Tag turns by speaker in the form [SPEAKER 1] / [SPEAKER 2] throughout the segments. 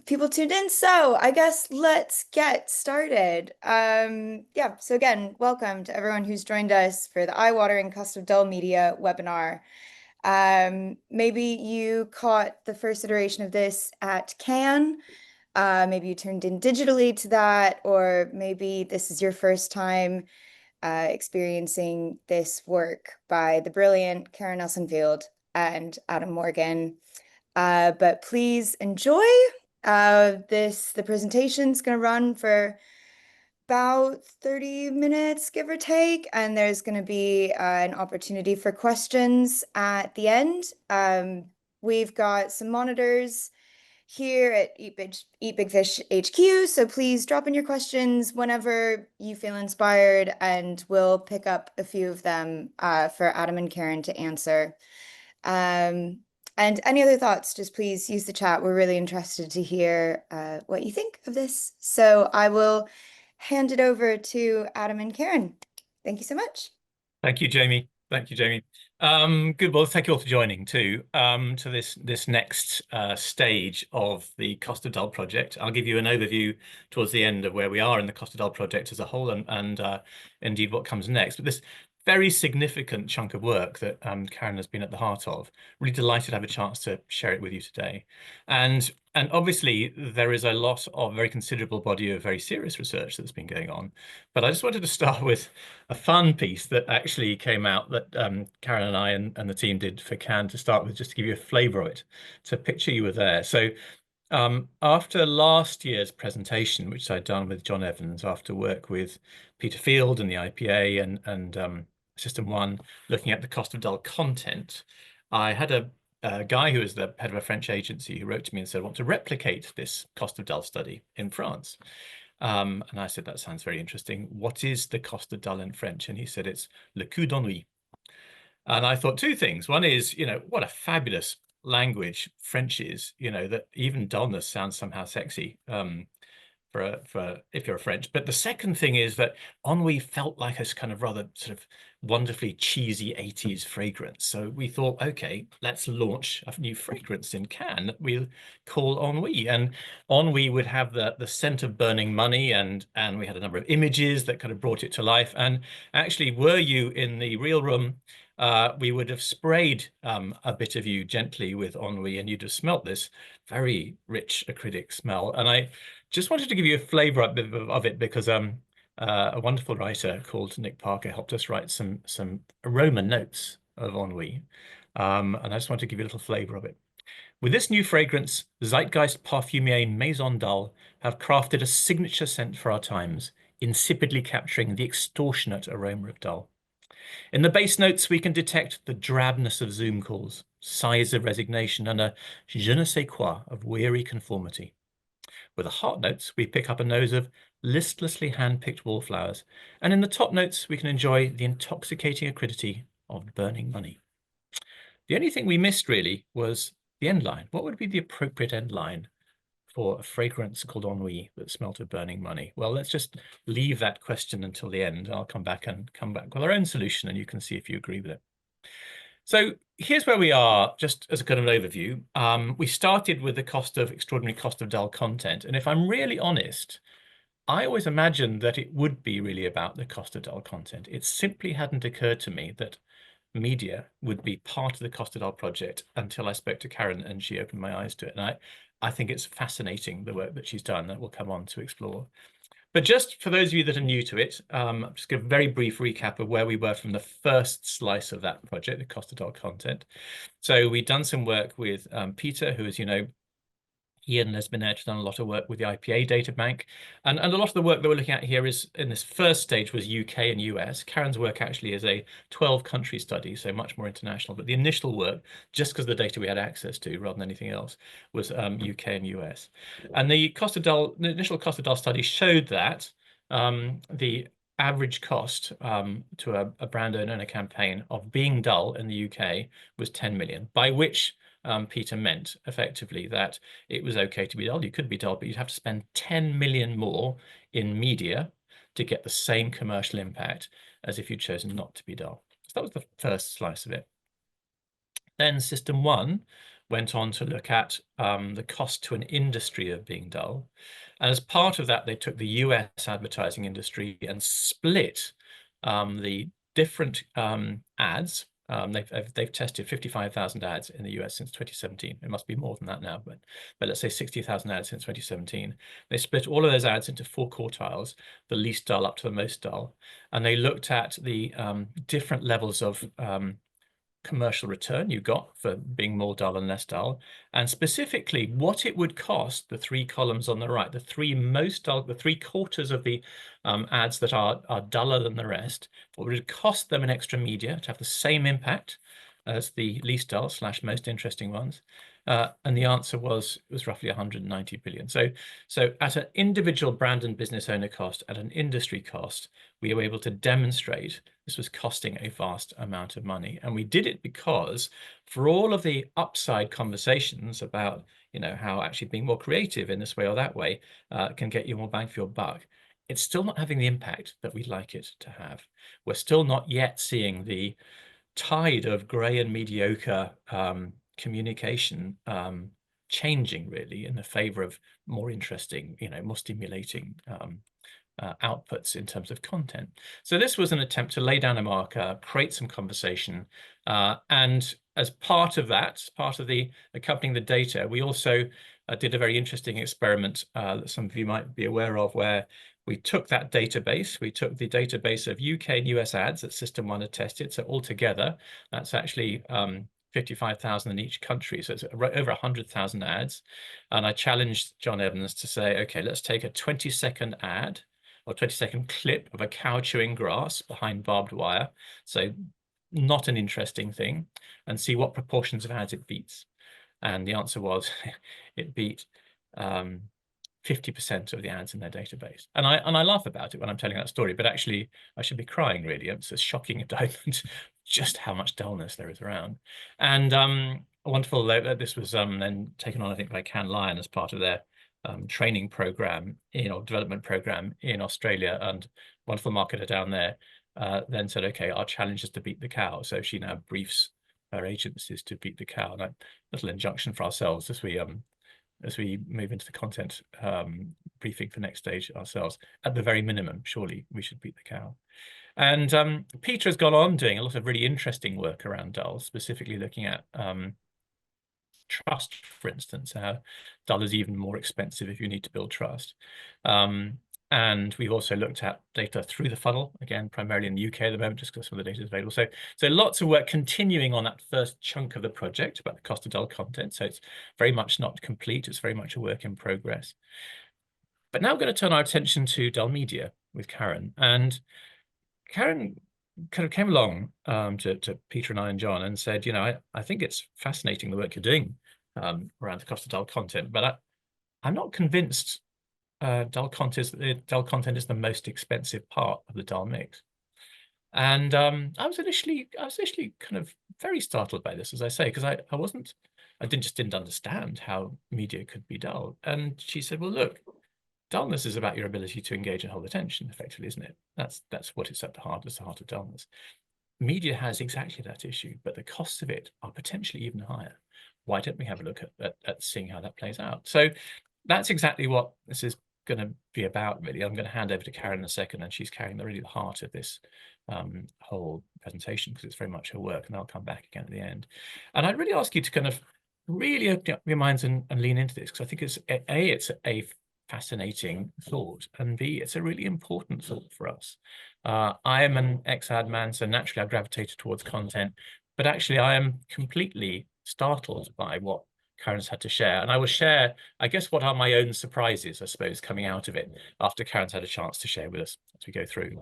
[SPEAKER 1] people tuned in. So I guess let's get started. Yeah, so again, welcome to everyone who's joined us for the Eye-Watering Cost of Dull Media webinar. Maybe you caught the first iteration of this at Cannes. Maybe you turned in digitally to that, or maybe this is your first time experiencing this work by the brilliant Karen Nelson-Field and Adam Morgan. But please enjoy. The presentation's going to run for about 30 minutes, give or take, and there's going to be an opportunity for questions at the end. We've got some monitors here at Eat Big Fish HQ, so please drop in your questions whenever you feel inspired, and we'll pick up a few of them for Adam and Karen to answer. And any other thoughts, just please use the chat. We're really interested to hear what you think of this. So I will hand it over to Adam and Karen. Thank you so much.
[SPEAKER 2] Thank you, Jamie. Thank you, Jamie. Good. Well, thank you all for joining too to this next stage of the Cost of Dull project. I'll give you an overview towards the end of where we are in the Cost of Dull project as a whole, and indeed what comes next. But this very significant chunk of work that Karen has been at the heart of. Really delighted to have a chance to share it with you today. And obviously there is a lot of very considerable body of very serious research that's been going on. But I just wanted to start with a fun piece that actually came out that Karen and I and the team did for Cannes to start with, just to give you a flavour of it, to picture you were there. So after last year's presentation, which I'd done with John Evans after work with Peter Field and the IPA and System 1, looking at the cost of dull content, I had a guy who was the head of a French agency who wrote to me and said, I want to replicate this cost of dull study in France. And I said, that sounds very interesting. What is the cost of dull in French? And he said, it's le coût d'ennui. And I thought two things. One is, what a fabulous language French is, that even dullness sounds somehow sexy for if you're a French. But the second thing is that ennui felt like a kind of rather sort of wonderfully cheesy 80s fragrance. So we thought, okay, let's launch a new fragrance in Cannes that we'll call Ennui. And Ennui would have the scent of burning money, and we had a number of images that kind of brought it to life. And actually, were you in the real room, we would have sprayed a bit of you gently with Ennui, and you'd have smelt this very rich acrylic smell. And I just wanted to give you a flavour of it because a wonderful writer called Nick Parker helped us write some aroma notes of Ennui. And I just want to give you a little flavour of it. With this new fragrance, Zeitgeist Parfumier Maison Dull have crafted a signature scent for our times, insipidly capturing the extortionate aroma of dull. In the base notes, we can detect the drabness of Zoom calls, sighs of resignation, and a je ne sais quoi of weary conformity. With the heart notes, we pick up a nose of listlessly hand-picked wallflowers, and in the top notes, we can enjoy the intoxicating acridity of burning money. The only thing we missed, really, was the end line. What would be the appropriate end line for a fragrance called Ennui that smelt of burning money? Well, let's just leave that question until the end. I'll come back with our own solution, and you can see if you agree with it. So here's where we are, just as a kind of an overview. We started with the extraordinary cost of dull content. And if I'm really honest, I always imagined that it would be really about the cost of dull content. It simply hadn't occurred to me that media would be part of the cost of dull project until I spoke to Karen and she opened my eyes to it. And I think it's fascinating, the work that she's done, that we'll come on to explore. But just for those of you that are new to it, I'm just give a very brief recap of where we were from the first slice of that project, the cost of dull content. So we'd done some work with Peter, who, as you know, he and Les Binet have done a lot of work with the IPA data bank. And a lot of the work that we're looking at here is, in this first stage, was UK and US. Karen's work actually is a 12-country study, so much more international. But the initial work, just because the data we had access to rather than anything else, was UK and US. And the initial cost of dull study showed that the average cost to a brand owner in a campaign of being dull in the UK was 10 million, by which Peter meant effectively that it was okay to be dull. You could be dull, but you'd have to spend 10 million more in media to get the same commercial impact as if you'd chosen not to be dull. So that was the first slice of it. Then System 1 went on to look at the cost to an industry of being dull. And as part of that, they took the US advertising industry and split the different ads. They've tested 55,000 ads in the US since 2017. It must be more than that now, but let's say 60,000 ads since 2017. They split all of those ads into 4 quartiles, the least dull up to the most dull, and they looked at the different levels of commercial return you got for being more dull and less dull, and specifically what it would cost the 3 columns on the right, the three most dull, the 3/4 of the ads that are duller than the rest, what would it cost them in extra media to have the same impact as the least dull slash most interesting ones. And the answer was roughly 190 billion. So at an individual brand and business owner cost, at an industry cost, we were able to demonstrate this was costing a vast amount of money. And we did it because for all of the upside conversations about, how actually being more creative in this way or that way can get you more bang for your buck, it's still not having the impact that we'd like it to have. We're still not yet seeing the tide of grey and mediocre communication changing really in the favor of more interesting, more stimulating outputs in terms of content. So this was an attempt to lay down a marker, create some conversation, and as part of that, part of the accompanying the data, we also did a very interesting experiment that some of you might be aware of, where we took that database, we took the database of UK and US ads that System 1 had tested. So altogether, that's actually 55,000 in each country. So it's over 100,000 ads. And I challenged John Evans to say, okay, let's take a 20-second ad or 20-second clip of a cow chewing grass behind barbed wire. So not an interesting thing, and see what proportions of ads it beats. And the answer was it beat 50% of the ads in their database. And I laugh about it when I'm telling that story, but actually I should be crying really. It's a shocking indictment just how much dullness there is around. And wonderful, this was then taken on, I think, by Cannes Lion as part of their training program, development program in Australia, and wonderful marketer down there then said, okay, our challenge is to beat the cow. So she now briefs her agencies to beat the cow. And a little injunction for ourselves as we move into the content briefing for next stage ourselves. At the very minimum, surely we should beat the cow. And Peter has gone on doing a lot of really interesting work around dull, specifically looking at trust, for instance, how dull is even more expensive if you need to build trust. And we've also looked at data through the funnel, again, primarily in the UK at the moment, just because some of the data is available. So lots of work continuing on that first chunk of the project about the cost of dull content. So it's very much not complete. It's very much a work in progress. But now we're going to turn our attention to dull media with Karen. And Karen kind of came along to Peter and I and John and said, I think it's fascinating the work you're doing around the cost of dull content, but I'm not convinced dull content is the most expensive part of the dull mix. And I was initially kind of very startled by this, as I say, because I didn't understand how media could be dull. And she said, well, look, dullness is about your ability to engage and hold attention, effectively, isn't it? That's what it's at the heart. It's the heart of dullness. Media has exactly that issue, but the costs of it are potentially even higher. Why don't we have a look at seeing how that plays out? So that's exactly what this is going to be about, really. I'm going to hand over to Karen in a second, and she's carrying the heart of this whole presentation, because it's very much her work, and I'll come back again at the end. And I'd really ask you to kind of really open up your minds and lean into this, because I think it's a fascinating thought, and B, it's a really important thought for us. I am an ex-ad man, so naturally I've gravitated towards content, but actually I am completely startled by what Karen's had to share. And I will share, I guess, what are my own surprises, I suppose, coming out of it after Karen's had a chance to share with us as we go through.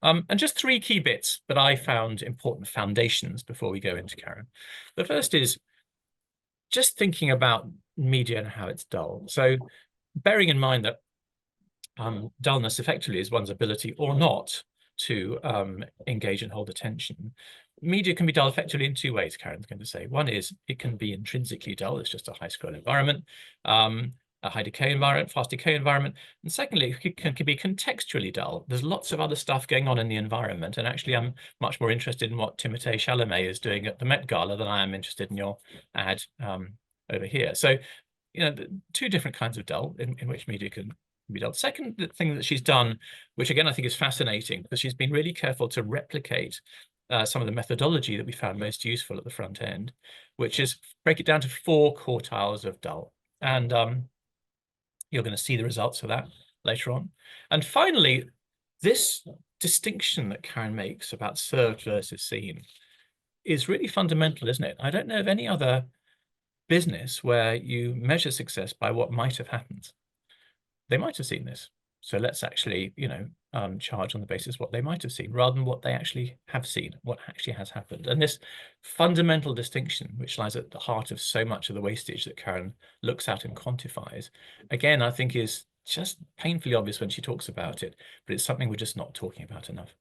[SPEAKER 2] And just 3 key bits that I found important foundations before we go into Karen. The first is just thinking about media and how it's dull. So bearing in mind that dullness effectively is one's ability or not to engage and hold attention. Media can be dull effectively in 2 ways, Karen's going to say. One is it can be intrinsically dull. It's just a high scroll environment. a high decay environment, fast decay environment. And secondly, it can be contextually dull. There's lots of other stuff going on in the environment. And actually, I'm much more interested in what Timothée Chalamet is doing at the Met Gala than I am interested in your ad over here. So, two different kinds of dull in which media can be dull. Second thing that she's done, which again I think is fascinating, because she's been really careful to replicate some of the methodology that we found most useful at the front end, which is break it down to 4 quartiles of dull. And you're going to see the results of that later on. And finally, this distinction that Karen makes about served versus seen is really fundamental, isn't it? I don't know of any other business where you measure success by what might have happened. They might have seen this. So let's actually, charge on the basis of what they might have seen rather than what they actually have seen, what actually has happened. And this fundamental distinction, which lies at the heart of so much of the wastage that Karen looks at and quantifies, again, I think is just painfully obvious when she talks about it, but it's something we're just not talking about enough.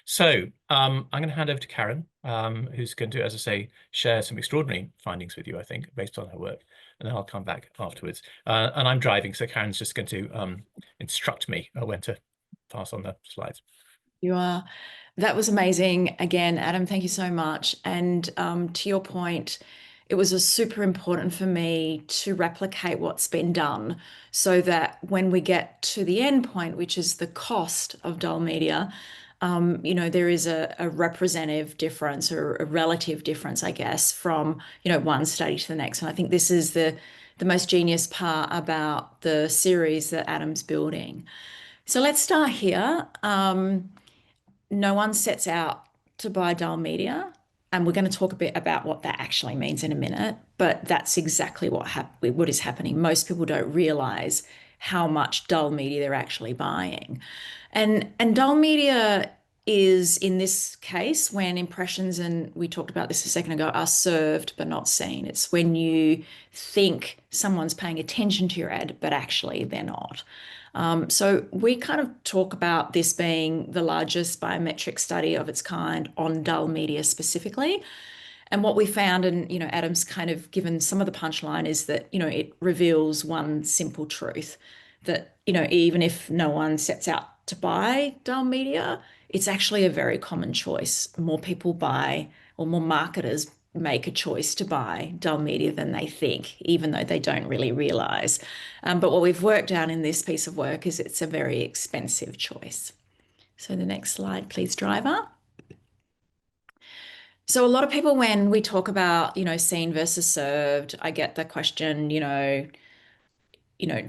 [SPEAKER 2] So I'm going to hand over to Karen, who's going to, as I say, share some extraordinary findings with you, I think, based on her work. And then I'll come back afterwards. And I'm driving, so Karen's just going to instruct me when to pass on the slides.
[SPEAKER 3] You are. That was amazing. Again, Adam, thank you so much. And to your point, it was a super important for me to replicate what's been done so that when we get to the end point, which is the cost of dull media, there is a representative difference or a relative difference, I guess, from, one study to the next. And I think this is the most genius part about the series that Adam's building. So let's start here. No one sets out to buy dull media, and we're going to talk a bit about what that actually means in a minute, but that's exactly what is happening. Most people don't realize how much dull media they're actually buying. And dull media is, in this case, when impressions, and we talked about this a second ago, are served but not seen. It's when you think someone's paying attention to your ad, but actually they're not. So we kind of talk about this being the largest biometric study of its kind on dull media specifically. And what we found, and Adam's kind of given some of the punchline, is that it reveals one simple truth that even if no one sets out to buy dull media, it's actually a very common choice. More people buy, or more marketers make a choice to buy dull media than they think, even though they don't really realize. But what we've worked out in this piece of work is it's a very expensive choice. So the next slide, please, driver. So a lot of people, when we talk about, seen versus served, I get the question,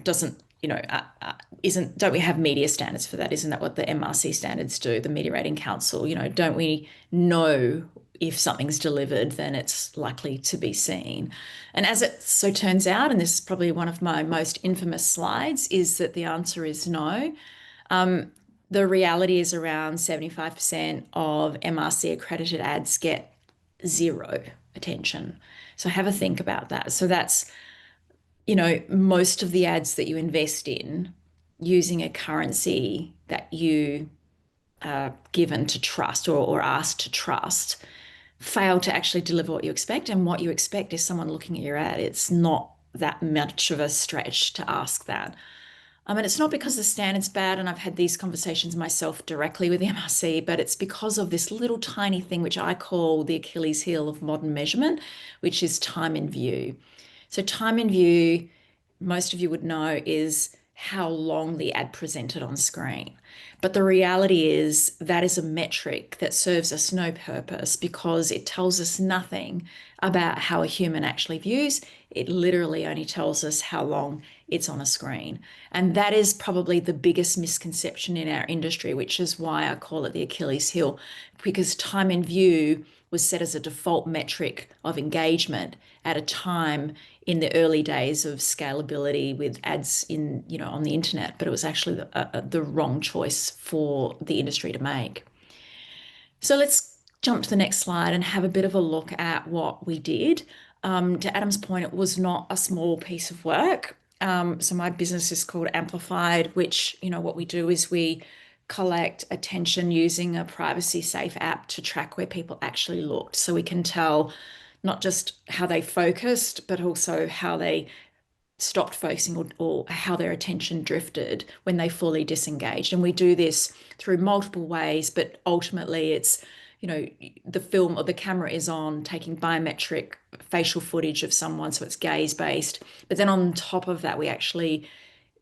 [SPEAKER 3] doesn't, don't we have media standards for that? Isn't that what the MRC standards do, the Media Rating Council? Don't we know if something's delivered, then it's likely to be seen? And as it so turns out, and this is probably one of my most infamous slides, is that the answer is no. The reality is around 75% of MRC accredited ads get zero attention. So have a think about that. So that's, most of the ads that you invest in using a currency that you are given to trust or asked to trust fail to actually deliver what you expect. And what you expect is someone looking at your ad. It's not that much of a stretch to ask that. And it's not because the standard's bad, and I've had these conversations myself directly with the MRC, but it's because of this little tiny thing, which I call the Achilles heel of modern measurement, which is time in view. So time in view, most of you would know, is how long the ad presented on screen. But the reality is that is a metric that serves us no purpose because it tells us nothing about how a human actually views. It literally only tells us how long it's on a screen. And that is probably the biggest misconception in our industry, which is why I call it the Achilles heel, because time in view was set as a default metric of engagement at a time in the early days of scalability with ads on the internet, but it was actually the wrong choice for the industry to make. So let's jump to the next slide and have a bit of a look at what we did. To Adam's point, it was not a small piece of work. So my business is called Amplified, which, what we do is we collect attention using a privacy safe app to track where people actually looked. So we can tell not just how they focused, but also how they stopped focusing or how their attention drifted when they fully disengaged. And we do this through multiple ways, but ultimately it's, the film or the camera is on taking biometric facial footage of someone, so it's gaze based. But then on top of that, we actually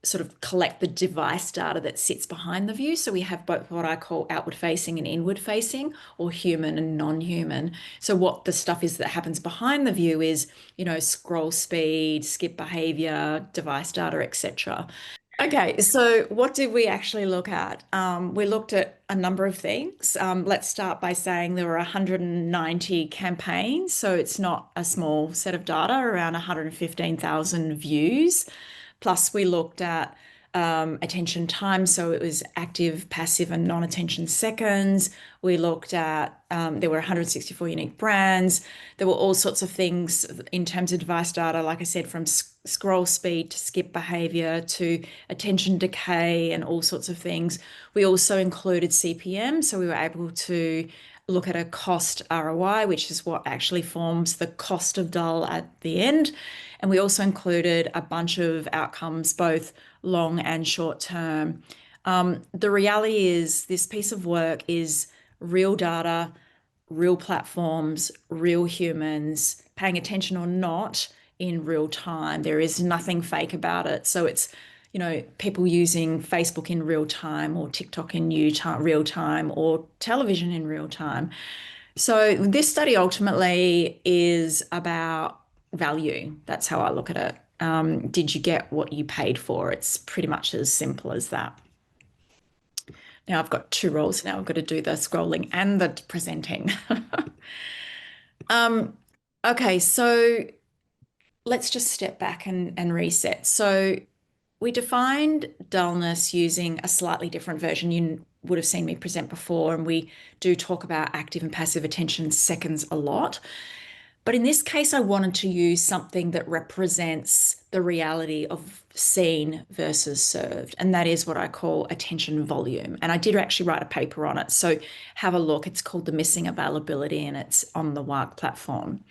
[SPEAKER 3] sort of collect the device data that sits behind the view. So we have both what I call outward facing and inward facing, or human and non-human. So what the stuff is that happens behind the view is, scroll speed, skip behavior, device data, etc. Okay, so what did we actually look at? We looked at a number of things. Let's start by saying there were 190 campaigns, so it's not a small set of data, around 115,000 views. Plus, we looked at attention time, so it was active, passive, and non-attention seconds. We looked at, there were 164 unique brands. There were all sorts of things in terms of device data, like I said, from scroll speed to skip behavior to attention decay and all sorts of things. We also included CPM, so we were able to look at a cost ROI, which is what actually forms the cost of dull at the end. And we also included a bunch of outcomes, both long and short term. The reality is this piece of work is real data, real platforms, real humans, paying attention or not in real time. There is nothing fake about it. So it's, people using Facebook in real time or TikTok in real time or television in real time. So this study ultimately is about value. That's how I look at it. Did you get what you paid for? It's pretty much as simple as that. Now I've got two roles now. I've got to do the scrolling and the presenting. Okay, so let's just step back and reset. So we defined dullness using a slightly different version. You would have seen me present before, and we do talk about active and passive attention seconds a lot. But in this case, I wanted to use something that represents the reality of seen versus served. And that is what I call attention volume. And I did actually write a paper on it. So have a look. It's called The Missing Availability, and it's on the WARC platform.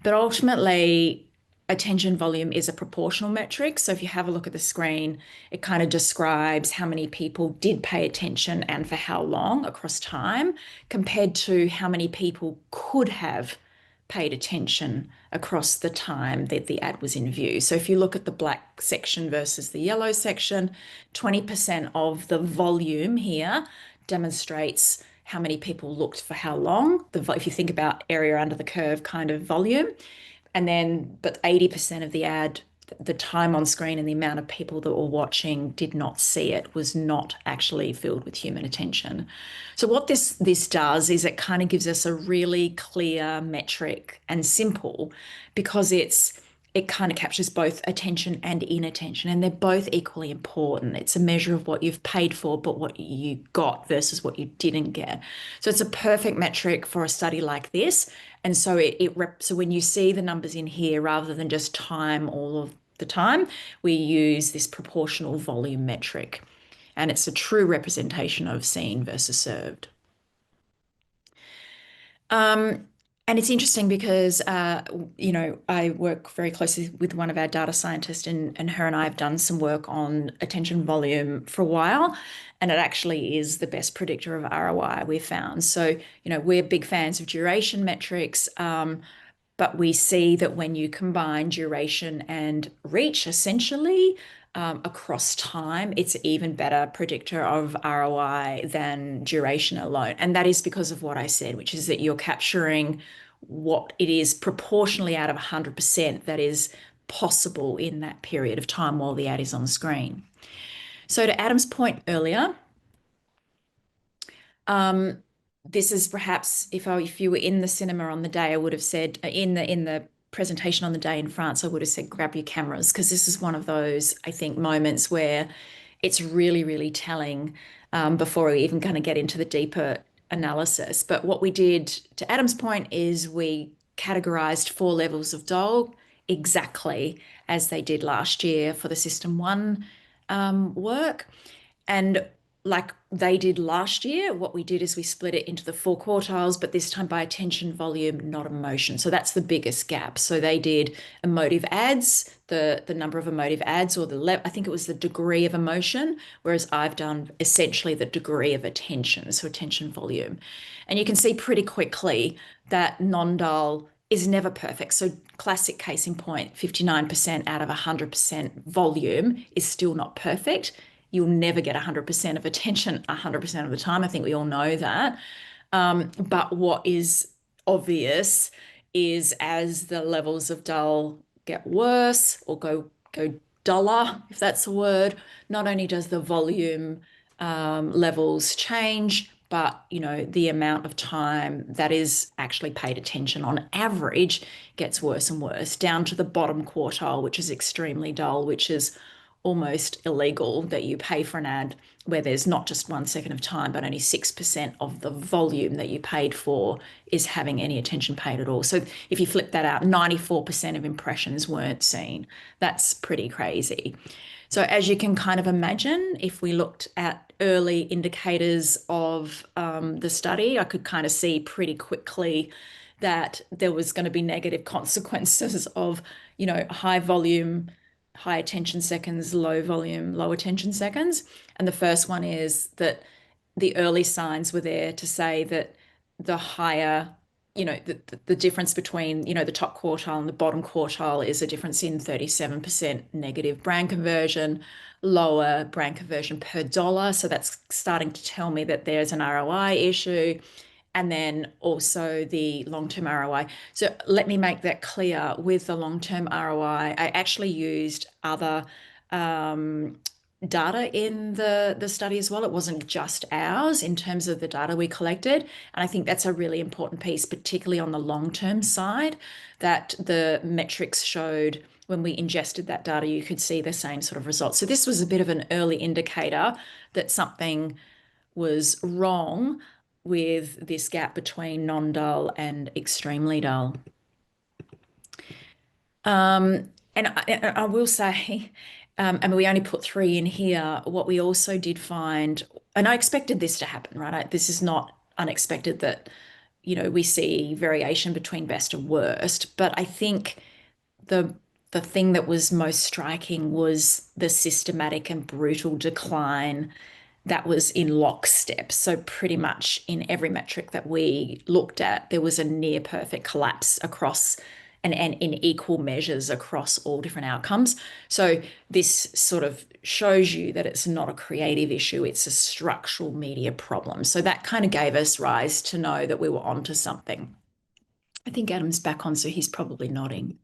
[SPEAKER 3] But ultimately, attention volume is a proportional metric. So if you have a look at the screen, it kind of describes how many people did pay attention and for how long across time, compared to how many people could have paid attention across the time that the ad was in view. So if you look at the black section versus the yellow section, 20% of the volume here demonstrates how many people looked for how long. If you think about area under the curve kind of volume, but 80% of the ad, the time on screen and the amount of people that were watching did not see it, was not actually filled with human attention. So what this does is it kind of gives us a really clear metric and simple, because it kind of captures both attention and inattention, and they're both equally important. It's a measure of what you've paid for, but what you got versus what you didn't get. So it's a perfect metric for a study like this. And so so when you see the numbers in here, rather than just time all of the time, we use this proportional volume metric. And it's a true representation of seen versus served. And it's interesting because, I work very closely with one of our data scientists, and her and I have done some work on attention volume for a while, and it actually is the best predictor of ROI we've found. So, we're big fans of duration metrics, but we see that when you combine duration and reach, essentially, across time, it's an even better predictor of ROI than duration alone. And that is because of what I said, which is that you're capturing what it is proportionally out of 100% that is possible in that period of time while the ad is on screen. So to Adam's point earlier, this is perhaps, if you were in the cinema on the day, I would have said, in the presentation on the day in France, I would have said, grab your cameras, because this is one of those, I think, moments where it's really, really telling, before we even kind of get into the deeper analysis. But what we did, to Adam's point, is we categorized 4 levels of dull exactly as they did last year for the System 1 work. And like they did last year, what we did is we split it into the 4 quartiles, but this time by attention, volume, not emotion. So that's the biggest gap. So they did emotive ads, the number of emotive ads, or I think it was the degree of emotion, whereas I've done essentially the degree of attention, so attention volume. And you can see pretty quickly that non-dull is never perfect. So classic case in point, 59% out of 100% volume is still not perfect. You'll never get 100% of attention 100% of the time. I think we all know that. But what is obvious is as the levels of dull get worse or go duller, if that's a word, not only does the volume levels change, but the amount of time that is actually paid attention on average gets worse and worse, down to the bottom quartile, which is extremely dull, which is almost illegal, that you pay for an ad where there's not just 1 second of time, but only 6% of the volume that you paid for is having any attention paid at all. So if you flip that out, 94% of impressions weren't seen. That's pretty crazy. So as you can kind of imagine, if we looked at early indicators of the study, I could kind of see pretty quickly that there was going to be negative consequences of, high volume, high attention seconds, low volume, low attention seconds. And the first one is that the early signs were there to say that the higher, the difference between, the top quartile and the bottom quartile is a difference in 37% negative brand conversion, lower brand conversion per dollar. So that's starting to tell me that there's an ROI issue. And then also the long-term ROI. So let me make that clear. With the long-term ROI, I actually used other data in the study as well. It wasn't just ours in terms of the data we collected. And I think that's a really important piece, particularly on the long-term side, that the metrics showed when we ingested that data, you could see the same sort of results. So this was a bit of an early indicator that something was wrong with this gap between non-dull and extremely dull. And I will say, and we only put 3 in here, what we also did find, and I expected this to happen, right? This is not unexpected that, we see variation between best and worst, but I think the thing that was most striking was the systematic and brutal decline that was in lockstep. So pretty much in every metric that we looked at, there was a near perfect collapse across and in equal measures across all different outcomes. So this sort of shows you that it's not a creative issue, it's a structural media problem. So that kind of gave us rise to know that we were onto something. I think Adam's back on, so he's probably nodding.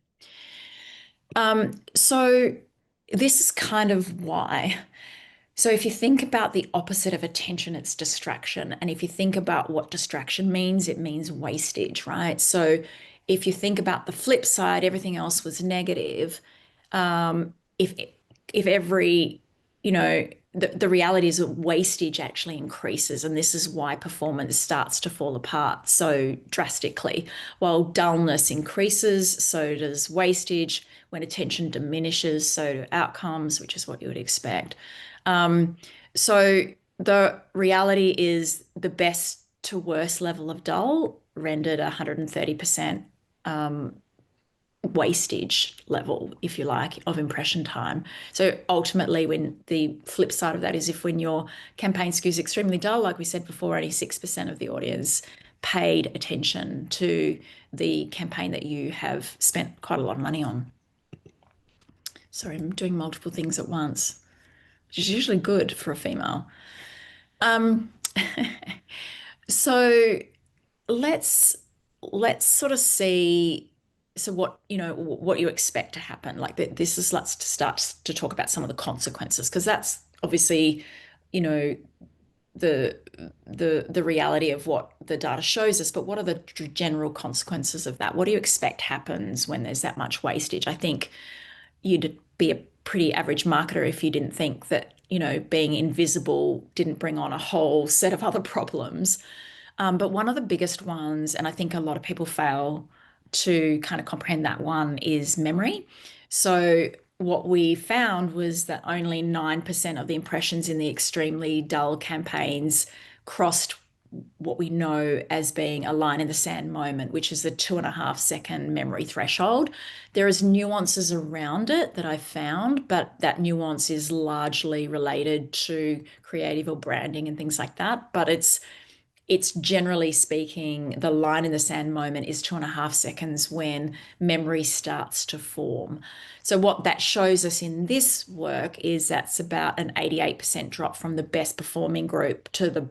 [SPEAKER 3] So this is kind of why. So if you think about the opposite of attention, it's distraction. And if you think about what distraction means, it means wastage, right? So if you think about the flip side, everything else was negative. If every, the reality is that wastage actually increases, and this is why performance starts to fall apart so drastically. While dullness increases, so does wastage. When attention diminishes, so do outcomes, which is what you would expect. So the reality is the best to worst level of dull rendered 130% wastage level, if you like, of impression time. So ultimately, when the flip side of that is when your campaign skews extremely dull, like we said before, only 6% of the audience paid attention to the campaign that you have spent quite a lot of money on. Sorry, I'm doing multiple things at once, which is usually good for a female. So let's sort of see. So what you expect to happen. Like this is, let's start to talk about some of the consequences, because that's obviously the reality of what the data shows us. But what are the general consequences of that? What do you expect happens when there's that much wastage? I think you'd be a pretty average marketer if you didn't think that, being invisible didn't bring on a whole set of other problems. But one of the biggest ones, and I think a lot of people fail to kind of comprehend that one, is memory. So what we found was that only 9% of the impressions in the extremely dull campaigns crossed what we know as being a line in the sand moment, which is the 2.5 second memory threshold. There is nuances around it that I found, but that nuance is largely related to creative or branding and things like that. But it's generally speaking, the line in the sand moment is 2.5 seconds when memory starts to form. So what that shows us in this work is that's about an 88% drop from the best performing group to the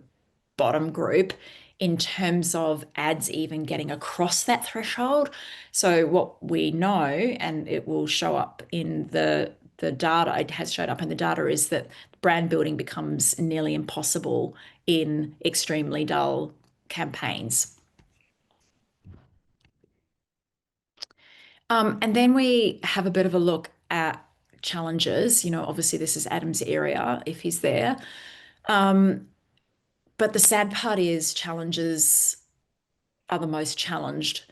[SPEAKER 3] bottom group in terms of ads even getting across that threshold. So what we know, and it will show up in the data, it has showed up in the data, is that brand building becomes nearly impossible in extremely dull campaigns. And then we have a bit of a look at challenges. Obviously this is Adam's area if he's there. But the sad part is challenges are the most challenged,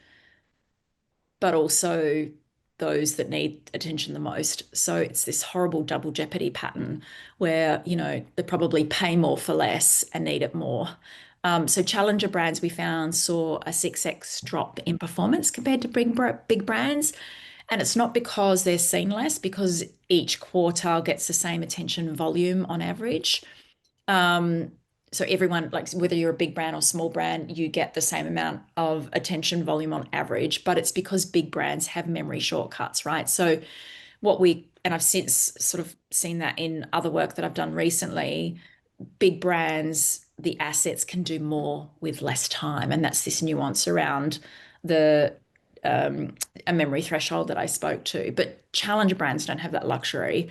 [SPEAKER 3] but also those that need attention the most. So it's this horrible double jeopardy pattern where, they probably pay more for less and need it more. So challenger brands we found saw a 6x drop in performance compared to big brands. And it's not because they're seen less, because each quartile gets the same attention volume on average. So everyone, like whether you're a big brand or small brand, you get the same amount of attention volume on average, but it's because big brands have memory shortcuts, right? So and I've since sort of seen that in other work that I've done recently, big brands, the assets can do more with less time. And that's this nuance around a memory threshold that I spoke to. But challenger brands don't have that luxury.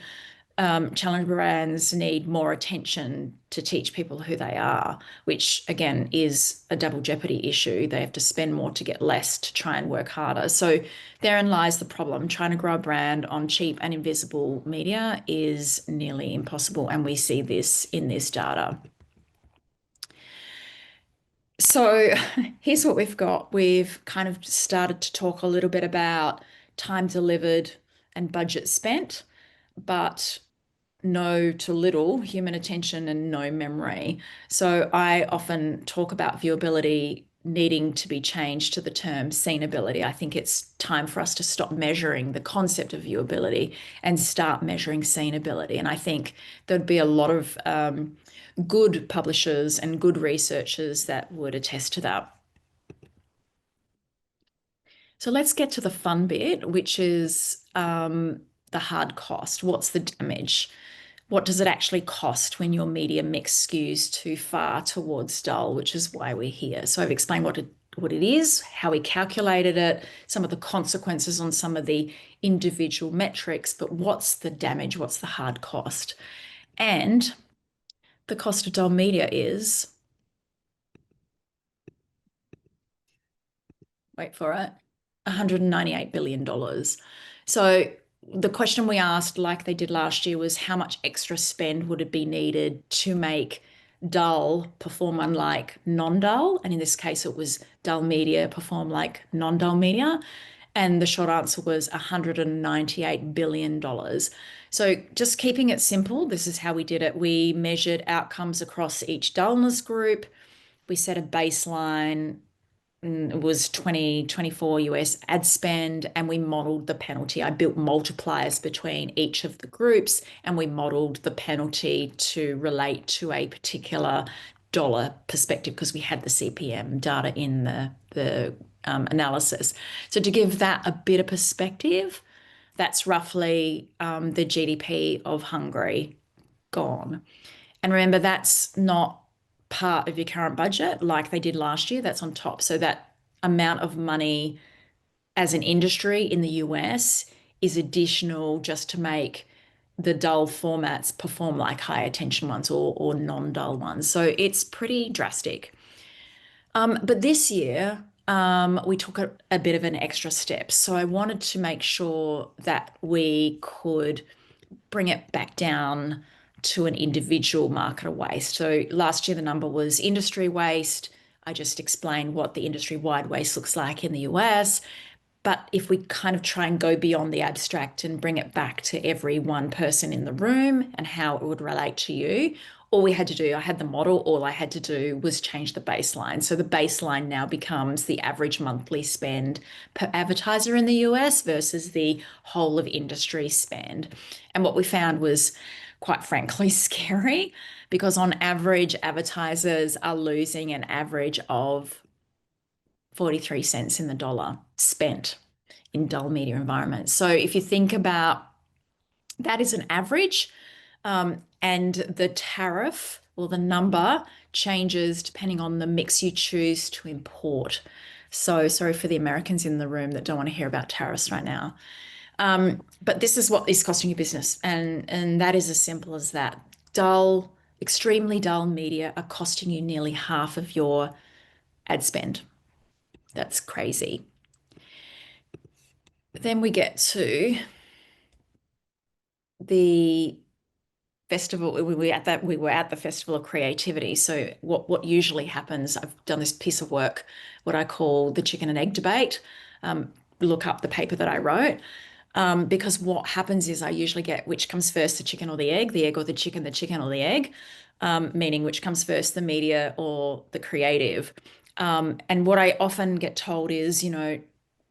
[SPEAKER 3] Challenger brands need more attention to teach people who they are, which again is a double jeopardy issue. They have to spend more to get less to try and work harder. So therein lies the problem. Trying to grow a brand on cheap and invisible media is nearly impossible. And we see this in this data. So here's what we've got. We've kind of started to talk a little bit about time delivered and budget spent, but no to little human attention and no memory. So I often talk about viewability needing to be changed to the term seenability. I think it's time for us to stop measuring the concept of viewability and start measuring seenability. And I think there'd be a lot of good publishers and good researchers that would attest to that. So let's get to the fun bit, which is the hard cost. What's the damage? What does it actually cost when your media mix skews too far towards dull, which is why we're here. So I've explained what it is, how we calculated it, some of the consequences on some of the individual metrics, but what's the damage? What's the hard cost? And the cost of dull media is, wait for it, $198 billion. So the question we asked, like they did last year, was how much extra spend would it be needed to make dull perform unlike non-dull? And in this case, it was dull media perform like non-dull media. And the short answer was $198 billion. So just keeping it simple, this is how we did it. We measured outcomes across each dullness group. We set a baseline. It was 2024 US ad spend, and we modeled the penalty. I built multipliers between each of the groups, and we modeled the penalty to relate to a particular dollar perspective because we had the CPM data in the analysis. So to give that a bit of perspective, that's roughly the GDP of Hungary gone. And remember, that's not part of your current budget like they did last year. That's on top. So that amount of money as an industry in the US is additional just to make the dull formats perform like high attention ones or non-dull ones. So it's pretty drastic. But this year, we took a bit of an extra step. So I wanted to make sure that we could bring it back down to an individual marketer waste. So last year, the number was industry waste. I just explained what the industry-wide waste looks like in the US. But if we kind of try and go beyond the abstract and bring it back to every one person in the room and how it would relate to you, all we had to do, I had the model, all I had to do was change the baseline. So the baseline now becomes the average monthly spend per advertiser in the US versus the whole of industry spend. And what we found was quite frankly scary, because on average, advertisers are losing an average of 43 cents in the dollar spent in dull media environments. So if you think about that is an average, and the tariff or the number changes depending on the mix you choose to import. So sorry for the Americans in the room that don't want to hear about tariffs right now. But this is what is costing you business. And that is as simple as that. Dull, extremely dull media are costing you nearly half of your ad spend. That's crazy. Then we get to the festival. We were at the Festival of Creativity. So what usually happens, I've done this piece of work, what I call the chicken and egg debate. Look up the paper that I wrote. Because what happens is I usually get which comes first, the chicken or the egg or the chicken or the egg, meaning which comes first, the media or the creative. And what I often get told is,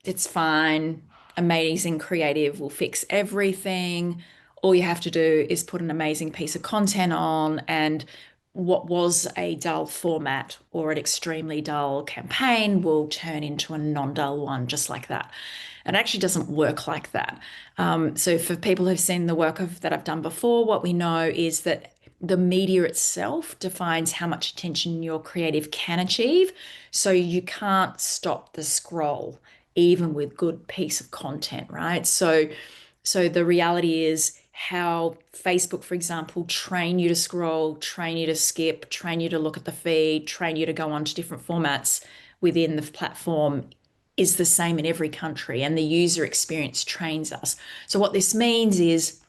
[SPEAKER 3] it's fine. Amazing creative will fix everything. All you have to do is put an amazing piece of content on, and what was a dull format or an extremely dull campaign will turn into a non-dull one, just like that. It actually doesn't work like that. So for people who've seen the work that I've done before, what we know is that the media itself defines how much attention your creative can achieve. So you can't stop the scroll, even with good piece of content, right? So the reality is how Facebook, for example, train you to scroll, train you to skip, train you to look at the feed, train you to go on to different formats within the platform is the same in every country, and the user experience trains us. So what this means is,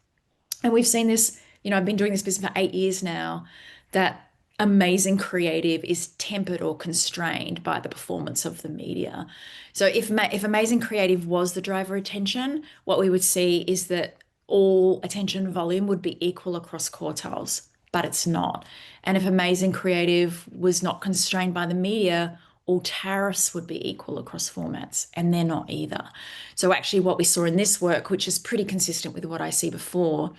[SPEAKER 3] and we've seen this, I've been doing this business for 8 years now, that amazing creative is tempered or constrained by the performance of the media. So if amazing creative was the driver of attention, what we would see is that all attention volume would be equal across quartiles, but it's not. And if amazing creative was not constrained by the media, all tariffs would be equal across formats, and they're not either. So actually what we saw in this work, which is pretty consistent with what I see before,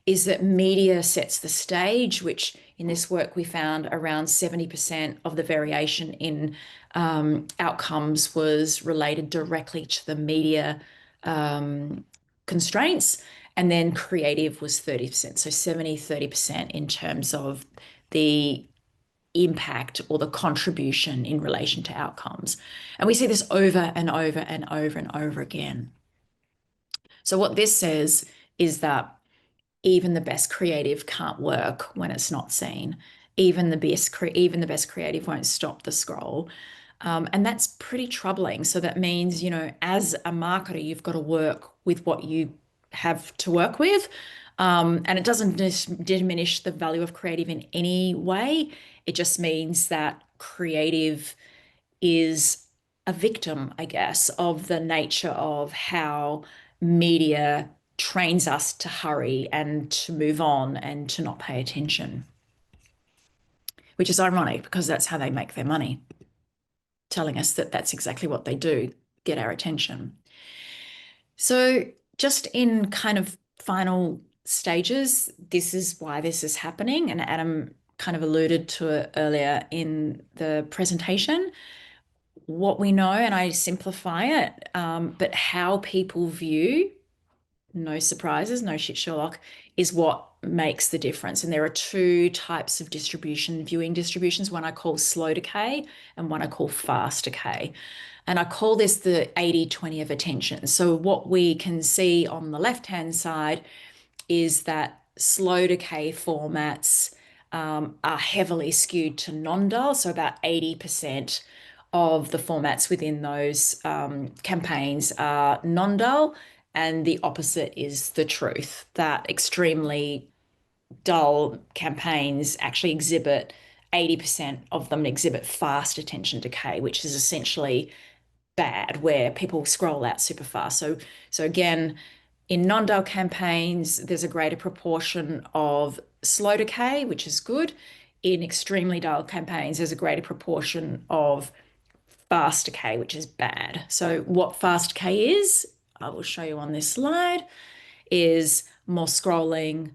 [SPEAKER 3] is that media sets the stage, which in this work we found around 70% of the variation in outcomes was related directly to the media constraints. And then creative was 30%. So 30% in terms of the impact or the contribution in relation to outcomes. And we see this over and over and over and over again. So what this says is that even the best creative can't work when it's not seen. Even the best creative won't stop the scroll. And that's pretty troubling. So that means, as a marketer, you've got to work with what you have to work with. And it doesn't diminish the value of creative in any way. It just means that creative is a victim, I guess, of the nature of how media trains us to hurry and to move on and to not pay attention, which is ironic because that's how they make their money, telling us that that's exactly what they do, get our attention. So just in kind of final stages, this is why this is happening. And Adam kind of alluded to it earlier in the presentation. What we know, and I simplify it, but how people view, no surprises, no shit Sherlock, is what makes the difference. And there are two types of viewing distributions, one I call slow decay and one I call fast decay. And I call this the 80-20 of attention. So what we can see on the left-hand side is that slow decay formats are heavily skewed to non-dull. So about 80% of the formats within those campaigns are non-dull. And the opposite is the truth, that extremely dull campaigns actually 80% of them exhibit fast attention decay, which is essentially bad, where people scroll out super fast. So again, in non-dull campaigns, there's a greater proportion of slow decay, which is good. In extremely dull campaigns, there's a greater proportion of fast decay, which is bad. So what fast decay is, I will show you on this slide, is more scrolling,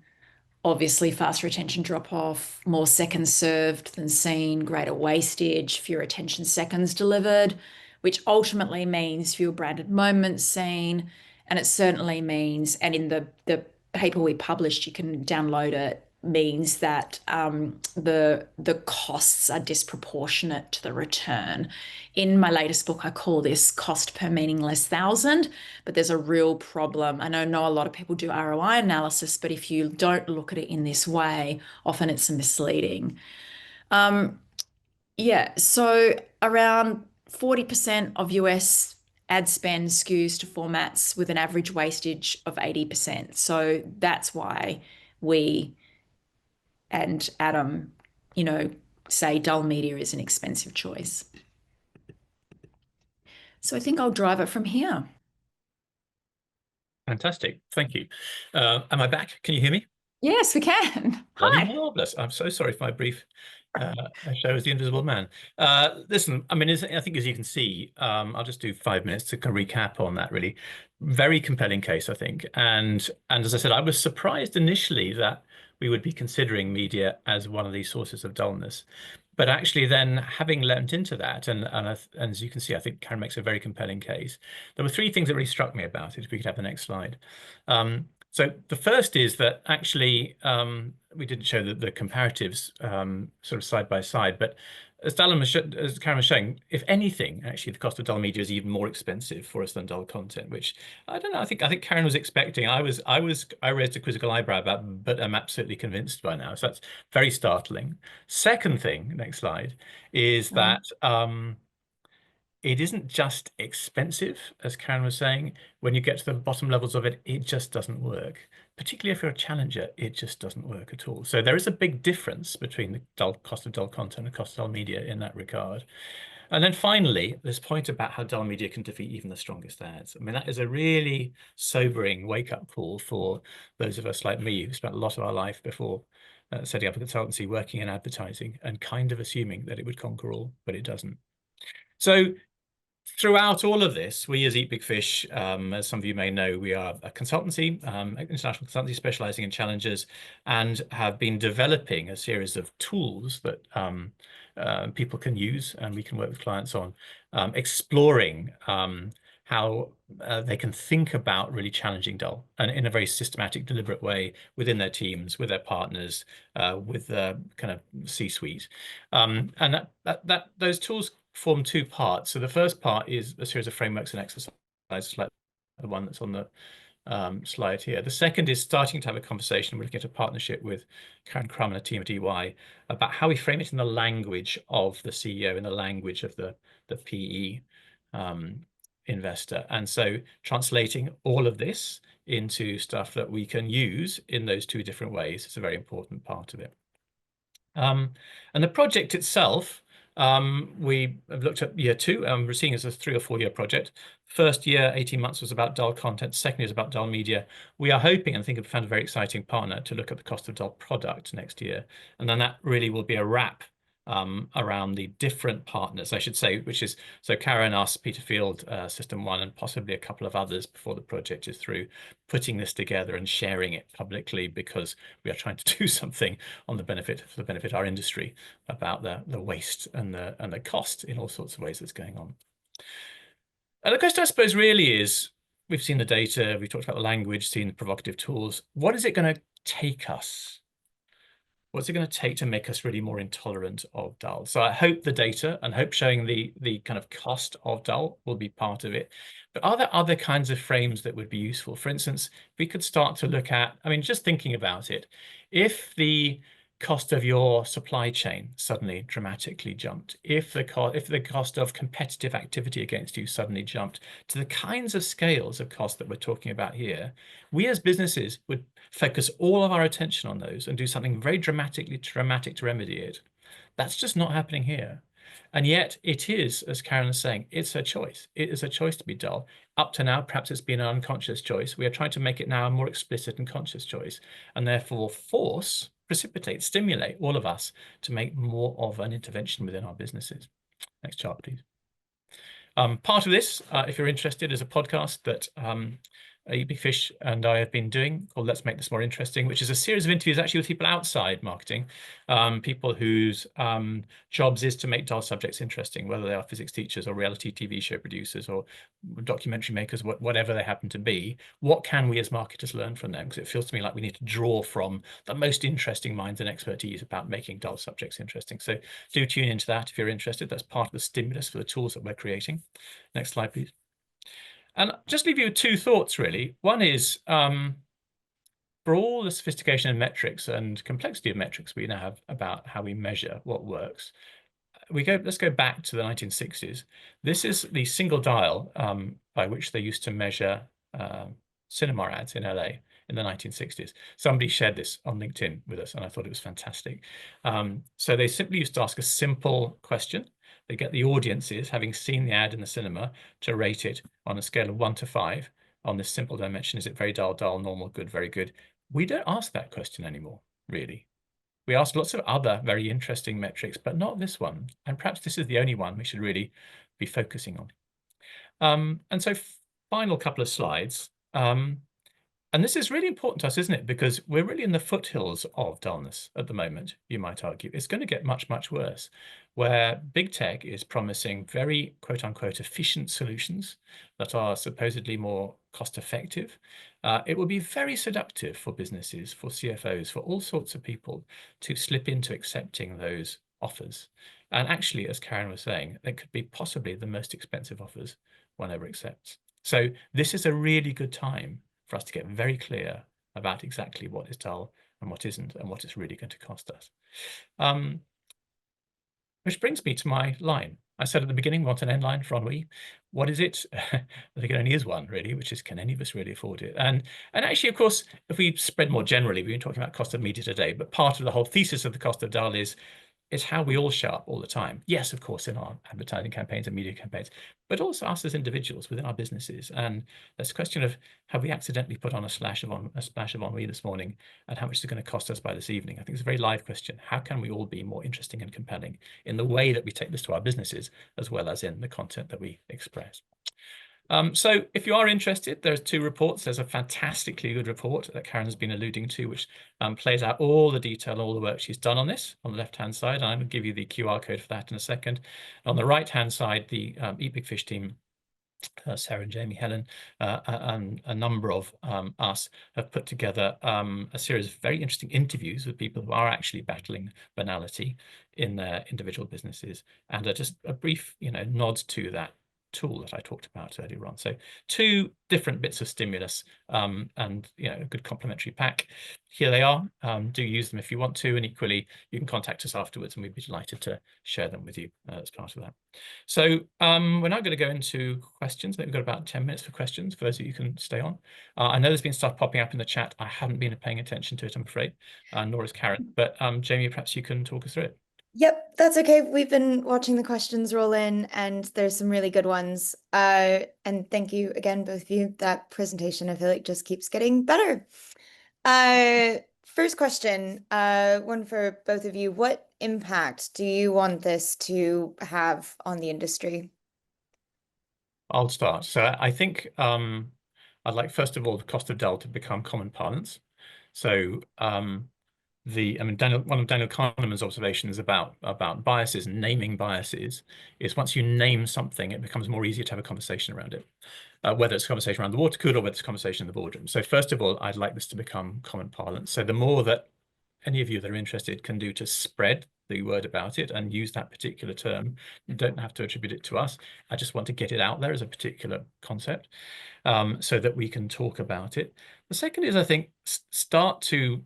[SPEAKER 3] obviously fast retention drop off, more seconds served than seen, greater wastage, fewer attention seconds delivered, which ultimately means fewer branded moments seen. And it certainly means, and in the paper we published, you can download it, means that the costs are disproportionate to the return. In my latest book, I call this cost per meaningless thousand, but there's a real problem. I know a lot of people do ROI analysis, but if you don't look at it in this way, often it's misleading. Yeah, so around 40% of US ad spend skews to formats with an average wastage of 80%. So that's why we and Adam, say dull media is an expensive choice. So I think I'll drive it from here.
[SPEAKER 2] Fantastic. Thank you. Am I back? Can you hear me?
[SPEAKER 3] Yes, we can.
[SPEAKER 2] Bloody
[SPEAKER 3] Hi.
[SPEAKER 2] marvelous. I'm so sorry for my brief show as the Invisible Man. Listen, I mean, I think as you can see, I'll just do 5 minutes to kind of recap on that really. Very compelling case, I think. And as I said, I was surprised initially that we would be considering media as one of these sources of dullness. But actually then having learnt into that, and as you can see, I think Karen makes a very compelling case. There were 3 things that really struck me about it, if we could have the next slide. So the first is that actually we didn't show the comparatives sort of side by side, but as Karen was showing, if anything, actually the cost of dull media is even more expensive for us than dull content, which I don't know. I think Karen was expecting. I raised a quizzical eyebrow about, but I'm absolutely convinced by now. So that's very startling. Second thing, next slide, is that it isn't just expensive, as Karen was saying. When you get to the bottom levels of it, it just doesn't work. Particularly if you're a challenger, it just doesn't work at all. So there is a big difference between the cost of dull content and cost of dull media in that regard. And then finally, this point about how dull media can defeat even the strongest ads. I mean, that is a really sobering wake-up call for those of us like me who spent a lot of our life before setting up a consultancy, working in advertising, and kind of assuming that it would conquer all, but it doesn't. So throughout all of this, we as Eat Big Fish, as some of you may know, we are a consultancy, international consultancy specializing in challenges, and have been developing a series of tools that people can use and we can work with clients on, exploring how they can think about really challenging dull and in a very systematic, deliberate way within their teams, with their partners, with the kind of C-suite. And those tools form 2 parts. So the first part is a series of frameworks and exercises like the one that's on the slide here. The second is starting to have a conversation. We're looking at a partnership with Karen Crum and a team at EY about how we frame it in the language of the CEO, in the language of the PE investor. And so translating all of this into stuff that we can use in those 2 different ways is a very important part of it. And the project itself, we have looked at year 2, we're seeing it as a 3 or 4 year project. First year, 18 months, was about dull content. Second year is about dull media. We are hoping and think we've found a very exciting partner to look at the cost of dull product next year. And then that really will be a wrap around the different partners, I should say, which is, so Karen, us, Peterfield, System 1, and possibly a couple of others before the project is through, putting this together and sharing it publicly, because we are trying to do something on the benefit, for the benefit of our industry, about the waste and the cost in all sorts of ways that's going on. And the question, I suppose, really is, we've seen the data, we've talked about the language, seen the provocative tools. What is it going to take us? What's it going to take to make us really more intolerant of dull? So I hope the data and hope showing the kind of cost of dull will be part of it. But are there other kinds of frames that would be useful? For instance, we could start to look at, I mean, just thinking about it, if the cost of your supply chain suddenly dramatically jumped, if the cost of competitive activity against you suddenly jumped to the kinds of scales of cost that we're talking about here, we as businesses would focus all of our attention on those and do something very dramatic to remedy it. That's just not happening here. And yet it is, as Karen is saying, it's a choice. It is a choice to be dull. Up to now, perhaps it's been an unconscious choice. We are trying to make it now a more explicit and conscious choice, and therefore force, precipitate, stimulate all of us to make more of an intervention within our businesses. Next chart, please. Part of this, if you're interested, is a podcast that eatbigfish and I have been doing called Let's Make This More Interesting, which is a series of interviews actually with people outside marketing, people whose jobs is to make dull subjects interesting, whether they are physics teachers or reality TV show producers or documentary makers, whatever they happen to be. What can we as marketers learn from them? Because it feels to me like we need to draw from the most interesting minds and expertise about making dull subjects interesting. So do tune into that if you're interested. That's part of the stimulus for the tools that we're creating. Next slide, please. And just leave you with two thoughts, really. One is, for all the sophistication of metrics and complexity of metrics we now have about how we measure what works, let's go back to the 1960s. This is the single dial by which they used to measure cinema ads in LA in the 1960s. Somebody shared this on LinkedIn with us, and I thought it was fantastic. So they simply used to ask a simple question. They get the audiences, having seen the ad in the cinema, to rate it on a scale of 1 to 5 on this simple dimension. Is it very dull, dull, normal, good, very good? We don't ask that question anymore, really. We ask lots of other very interesting metrics, but not this one. And perhaps this is the only one we should really be focusing on. And so final couple of slides. And this is really important to us, isn't it? Because we're really in the foothills of dullness at the moment, you might argue. It's going to get much, much worse, where big tech is promising very, quote unquote, efficient solutions that are supposedly more cost effective. It will be very seductive for businesses, for CFOs, for all sorts of people to slip into accepting those offers. And actually, as Karen was saying, they could be possibly the most expensive offers one ever accepts. So this is a really good time for us to get very clear about exactly what is dull and what isn't, and what it's really going to cost us. Which brings me to my line. I said at the beginning, we want an end line for ennui. What is it? I think it only is one, really, which is, can any of us really afford it? And actually, of course, if we spread more generally, we've been talking about cost of media today, but part of the whole thesis of the cost of dull is how we all show up all the time. Yes, of course, in our advertising campaigns and media campaigns, but also us as individuals within our businesses. And there's a question of, have we accidentally put on a splash of ennui this morning, and how much is it going to cost us by this evening? I think it's a very live question. How can we all be more interesting and compelling in the way that we take this to our businesses, as well as in the content that we express? So if you are interested, there's two reports. There's a fantastically good report that Karen has been alluding to, which plays out all the detail, all the work she's done on this on the left-hand side. And I'm going to give you the QR code for that in a second. On the right-hand side, the eatbigfish team, Sarah and Jamie, Helen, and a number of us have put together a series of very interesting interviews with people who are actually battling banality in their individual businesses, and just a brief, nod to that tool that I talked about earlier on. So two different bits of stimulus and a good complementary pack. Here they are. Do use them if you want to, and equally you can contact us afterwards and we'd be delighted to share them with you as part of that. So we're now going to go into questions. We've got about 10 minutes for questions for those of you who can stay on. I know there's been stuff popping up in the chat. I haven't been paying attention to it, I'm afraid, nor has Karen, but Jamie, perhaps you can talk us through it.
[SPEAKER 1] Yep, that's okay. We've been watching the questions roll in, and there's some really good ones. And thank you again, both of you. That presentation, I feel like, just keeps getting better. First question, one for both of you. What impact do you want this to have on the industry?
[SPEAKER 2] I'll start. So I think I'd like, first of all, the cost of dull to become common parlance. So one of Daniel Kahneman's observations about biases and naming biases is, once you name something, it becomes more easy to have a conversation around it, whether it's a conversation around the water cooler or whether it's a conversation in the boardroom. So first of all, I'd like this to become common parlance. So the more that any of you that are interested can do to spread the word about it and use that particular term, you don't have to attribute it to us. I just want to get it out there as a particular concept so that we can talk about it. The second is, I think, start to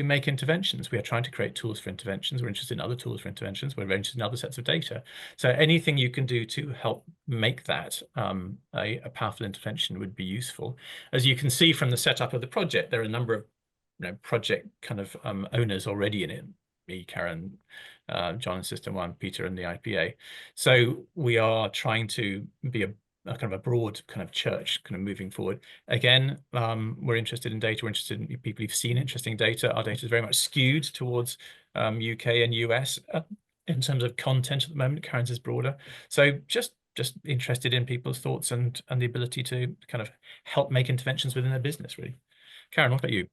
[SPEAKER 2] make interventions. We are trying to create tools for interventions. We're interested in other tools for interventions. We're interested in other sets of data. So anything you can do to help make that a powerful intervention would be useful. As you can see from the setup of the project, there are a number of project kind of owners already in it. me, Karen, John in System 1, Peter in the IPA. So we are trying to be a kind of a broad kind of church kind of moving forward. Again, we're interested in data. We're interested in people who've seen interesting data. Our data is very much skewed towards UK and US in terms of content at the moment. Karen's is broader. So just interested in people's thoughts and the ability to kind of help make interventions within their business, really. Karen, what about you?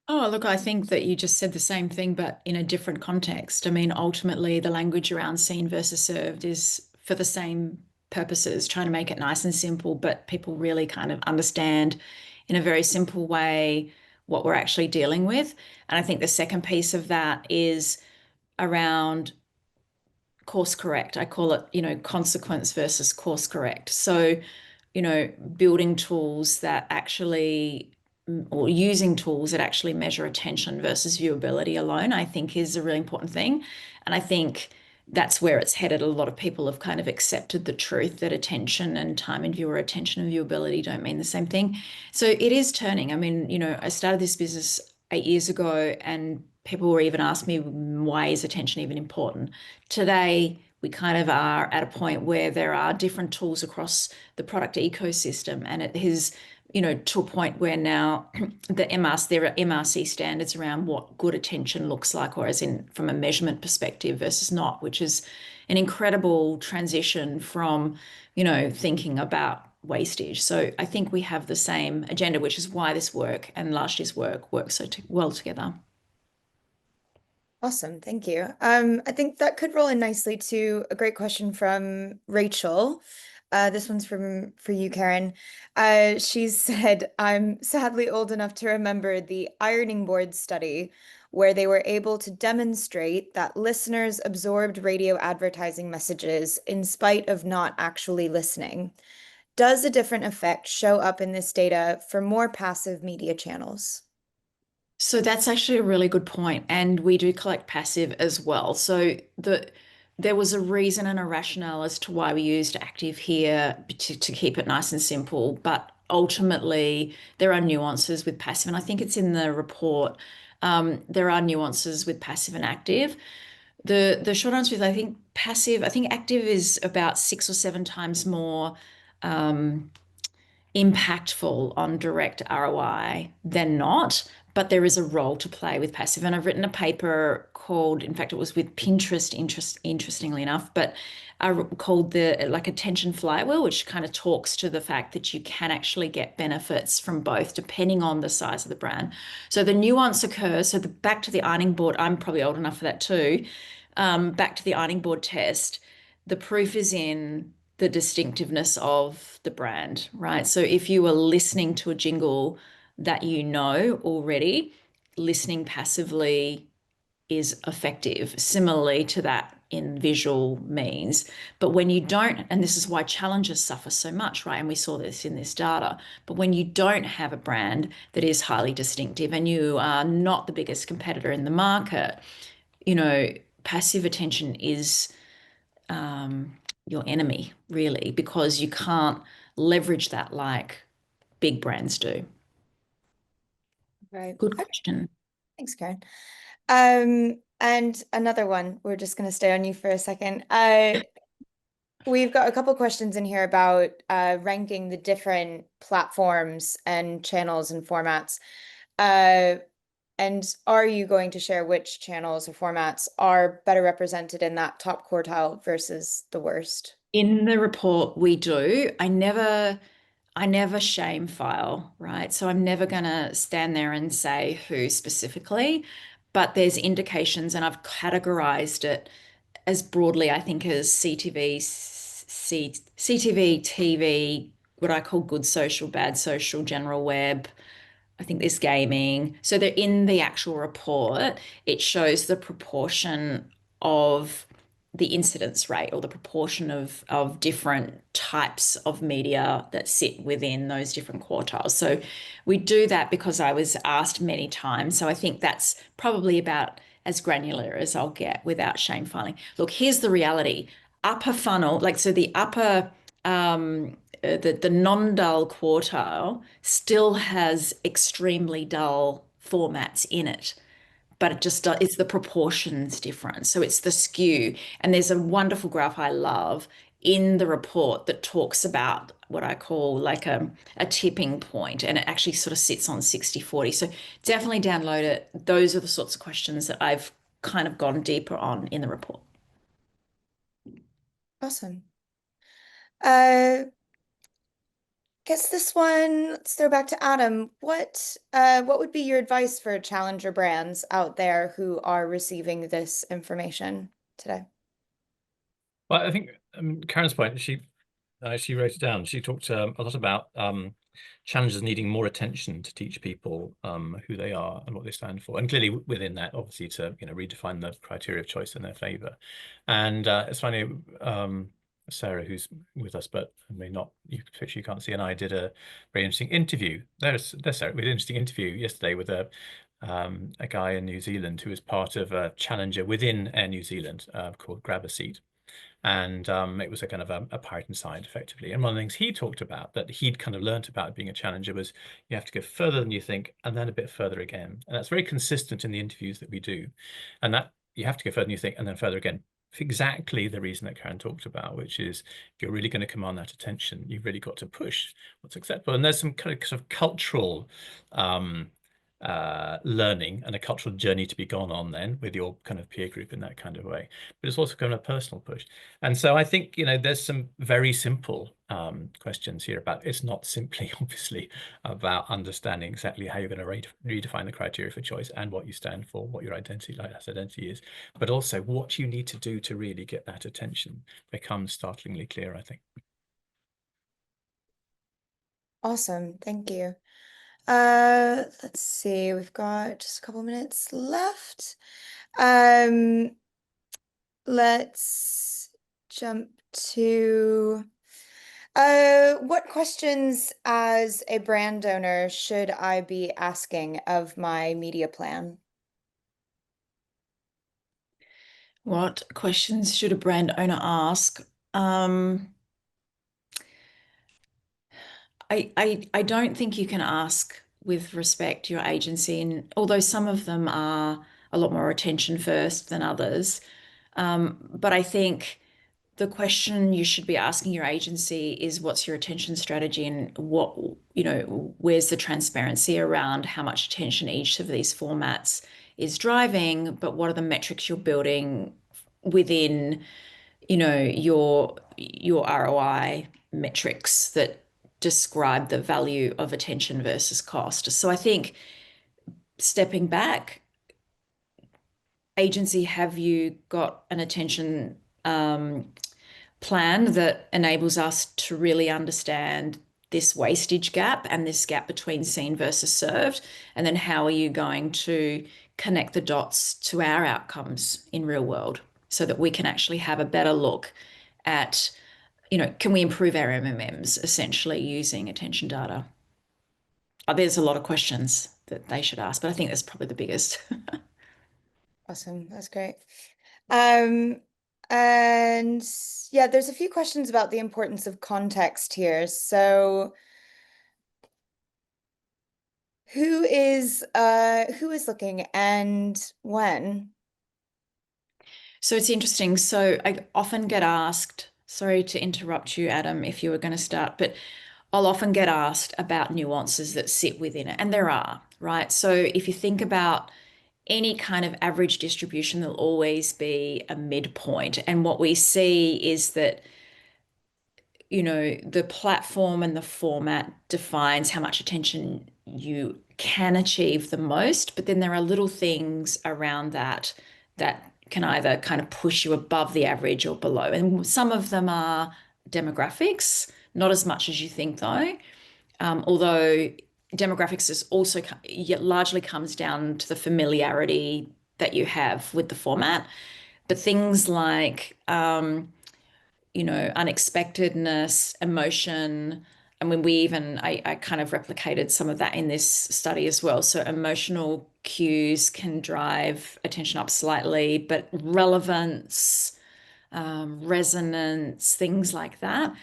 [SPEAKER 3] Oh, look, I think that you just said the same thing, but in a different context. I mean, ultimately, the language around seen versus served is for the same purposes, trying to make it nice and simple, but people really kind of understand in a very simple way what we're actually dealing with. And I think the second piece of that is around course correct. I call it, consequence versus course correct. So, building tools that actually, or using tools that actually measure attention versus viewability alone, I think is a really important thing. And I think that's where it's headed. A lot of people have kind of accepted the truth that attention and time and viewer attention and viewability don't mean the same thing. So it is turning. I mean, I started this business 8 years ago, and people were even asking me, why is attention even important? Today, we kind of are at a point where there are different tools across the product ecosystem, and it is, to a point where now there are MRC standards around what good attention looks like, or as in from a measurement perspective versus not, which is an incredible transition from, thinking about wastage. So I think we have the same agenda, which is why this work and last year's work so well together.
[SPEAKER 1] Awesome, thank you. I think that could roll in nicely to a great question from Rachel. This one's for you, Karen. She said, "I'm sadly old enough to remember the ironing board study where they were able to demonstrate that listeners absorbed radio advertising messages in spite of not actually listening. Does a different effect show up in this data for more passive media channels?"
[SPEAKER 3] So that's actually a really good point, and we do collect passive as well. So there was a reason and a rationale as to why we used active here to keep it nice and simple, but ultimately there are nuances with passive, and I think it's in the report. There are nuances with passive and active. The short answer is I think passive, I think active is about 6 or 7 times more impactful on direct ROI than not, but there is a role to play with passive. And I've written a paper called, in fact, it was with Pinterest, interestingly enough, but called the like attention flywheel, which kind of talks to the fact that you can actually get benefits from both depending on the size of the brand. So the nuance occurs. So back to the ironing board, I'm probably old enough for that too. Back to the ironing board test, the proof is in the distinctiveness of the brand, right? So if you are listening to a jingle that you know already, listening passively is effective. Similarly to that in visual means. But when you don't, and this is why challengers suffer so much, right? And we saw this in this data. But when you don't have a brand that is highly distinctive and you are not the biggest competitor in the market, passive attention is your enemy, really, because you can't leverage that like big brands do.
[SPEAKER 1] Right.
[SPEAKER 3] Good
[SPEAKER 1] Okay,
[SPEAKER 3] question.
[SPEAKER 1] thanks, Karen. And another one, we're just going to stay on you for a second. We've got a couple questions in here about ranking the different platforms and channels and formats. Uh, and are you going to share which channels or formats are better represented in that top quartile versus the worst?
[SPEAKER 3] In the report, we do. I never shame file, right? So I'm never going to stand there and say who specifically, but there's indications, and I've categorized it as broadly, I think, as CTV, CTV, TV, what I call good social, bad social, general web. I think there's gaming. So they're in the actual report, it shows the proportion of the incidence rate or the proportion of different types of media that sit within those different quartiles. So we do that because I was asked many times. So I think that's probably about as granular as I'll get without shame filing. Look, here's the reality. Upper funnel, like so the upper the non-dull quartile still has extremely dull formats in it. but it's the proportions different. So it's the skew. And there's a wonderful graph I love in the report that talks about what I call like a tipping point, and it actually sort of sits on 60/40. So definitely download it. Those are the sorts of questions that I've kind of gone deeper on in the report.
[SPEAKER 1] Awesome. Uh, Guess this one, let's throw back to Adam. What would be your advice for challenger brands out there who are receiving this information today?
[SPEAKER 2] Well, I think Karen's point, she wrote it down. She talked a lot about challenges needing more attention to teach people who they are and what they stand for, and clearly within that, obviously, to redefine the criteria of choice in their favour. And it's funny, Sarah, who's with us, but may not, you can't see, and I did a very interesting interview. There's Sarah. We did an interesting interview yesterday with a guy in New Zealand who was part of a challenger within Air New Zealand called Grab a Seat. And it was a kind of a pirate inside, effectively. And one of the things he talked about that he'd kind of learnt about being a challenger was you have to go further than you think, and then a bit further again. And that's very consistent in the interviews that we do. And that you have to go further than you think, and then further again, for exactly the reason that Karen talked about, which is if you're really going to command that attention, you've really got to push what's acceptable. And there's some kind of cultural learning and a cultural journey to be gone on then with your kind of peer group in that kind of way, but it's also kind of a personal push. And so I think there's some very simple questions here about, it's not simply obviously about understanding exactly how you're going to redefine the criteria for choice and what you stand for, what your identity is, but also what you need to do to really get that attention becomes startlingly clear, I think.
[SPEAKER 1] Awesome, thank you. Let's see, we've got just a couple minutes left. Let's jump to what questions as a brand owner should I be asking of my media plan?
[SPEAKER 3] What questions should a brand owner ask? I don't think you can ask with respect your agency, and although some of them are a lot more attention first than others, but I think the question you should be asking your agency is what's your attention strategy, and where's the transparency around how much attention each of these formats is driving, but what are the metrics you're building within, your ROI metrics that describe the value of attention versus cost. So I think stepping back, agency, have you got an attention plan that enables us to really understand this wastage gap and this gap between seen versus served? And then how are you going to connect the dots to our outcomes in real world so that we can actually have a better look at, can we improve our MMMs essentially using attention data? There's a lot of questions that they should ask, but I think that's probably the biggest.
[SPEAKER 1] Awesome, that's great. And yeah, there's a few questions about the importance of context here. So who is looking and when?
[SPEAKER 3] So it's interesting. So I often get asked, sorry to interrupt you, Adam, if you were going to start, but I'll often get asked about nuances that sit within it. And there are, right? So if you think about any kind of average distribution, there'll always be a midpoint. And what we see is that, the platform and the format defines how much attention you can achieve the most, but then there are little things around that can either kind of push you above the average or below. And some of them are demographics, not as much as you think though. Although demographics is also largely comes down to the familiarity that you have with the format. But things like, unexpectedness, emotion. I mean, I kind of replicated some of that in this study as well. So emotional cues can drive attention up slightly, but relevance, resonance, things like that,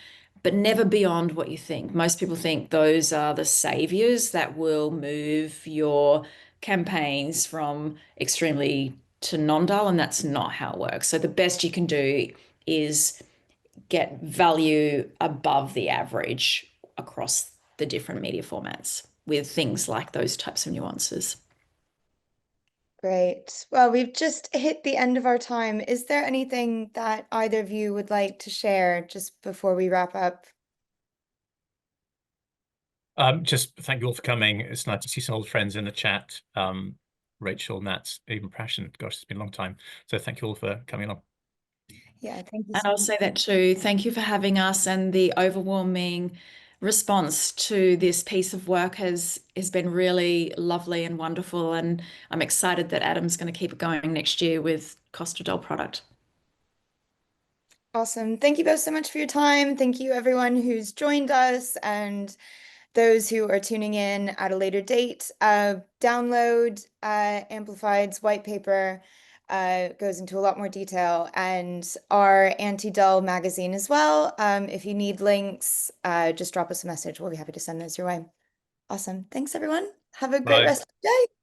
[SPEAKER 3] but never beyond what you think. Most people think those are the saviors that will move your campaigns from extremely to non-dull, and that's not how it works. So the best you can do is get value above the average across the different media formats with things like those types of nuances.
[SPEAKER 1] Great. Well, we've just hit the end of our time. Is there anything that either of you would like to share just before we wrap up?
[SPEAKER 2] Just thank you all for coming. It's nice to see some old friends in the chat. Rachel, Nat, even Prashan. Gosh, it's been a long time. So thank you all for coming along.
[SPEAKER 1] Yeah, thank you
[SPEAKER 3] And
[SPEAKER 1] so
[SPEAKER 3] I'll
[SPEAKER 1] much.
[SPEAKER 3] say that too. Thank you for having us. And the overwhelming response to this piece of work has been really lovely and wonderful. And I'm excited that Adam's going to keep it going next year with Cost of Doll product.
[SPEAKER 1] Awesome. Thank you both so much for your time. Thank you everyone who's joined us and those who are tuning in at a later date. Download Amplified's white paper. Goes into a lot more detail, and our anti-dull magazine as well. If you need links, just drop us a message. We'll be happy to send those your way. Awesome. Thanks, everyone. Have a great
[SPEAKER 2] Bye.
[SPEAKER 1] rest of the day.